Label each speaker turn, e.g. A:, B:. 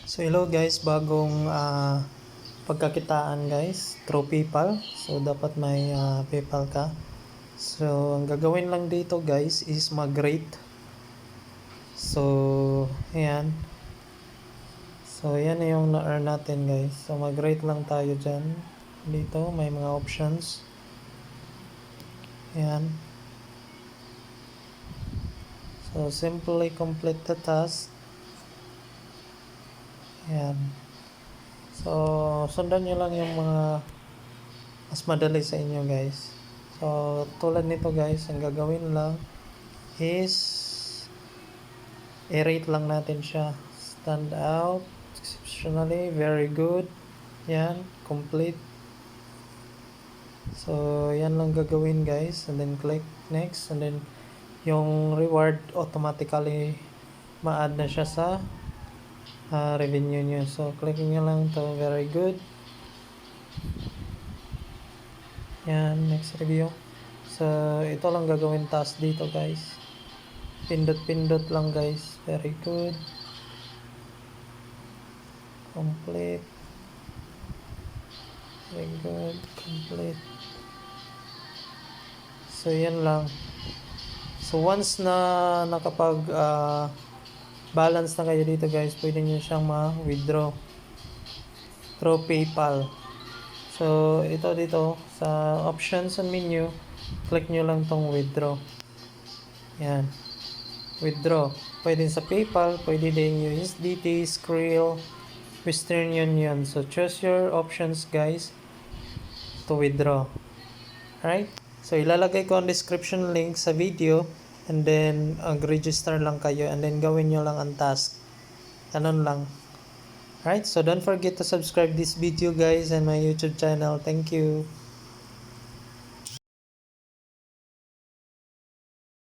A: So hello guys, bagong pagkakitaan guys through PayPal. So dapat may PayPal ka. So ang gagawin lang dito guys is mag-rate. So ayan. So yan na yung na-earn natin guys. So mag-rate lang tayo dyan. Dito may mga options. Ayan. So simply complete the task. Ayan. So sundan nyo lang yung mga mas madali sa inyo guys. So tulad nito guys, ang gagawin lang is i-rate lang natin siya. Stand out, exceptionally, very good. Yan, complete. So yan lang gagawin guys, and then click next, and then yung reward automatically ma-add na siya sa revenue nyo. So click nyo lang to, very good. Yan, next review. So ito lang gagawin task dito guys. Pindot lang guys, very good. Complete, very good, complete. So yan lang. So once na nakapag balance na kayo dito guys, pwede nyo siyang ma-withdraw through PayPal. So ito dito sa options and menu, click nyo lang tong withdraw. Yan, withdraw. Pwede sa PayPal, pwede din USDT, Skrill, Western Union. So choose your options guys to withdraw. Alright? So ilalagay ko ang description link sa video, and then register lang kayo, and then gawin nyo lang ang task. Ganun lang. Alright? So don't forget to subscribe this video guys and my YouTube channel. Thank you.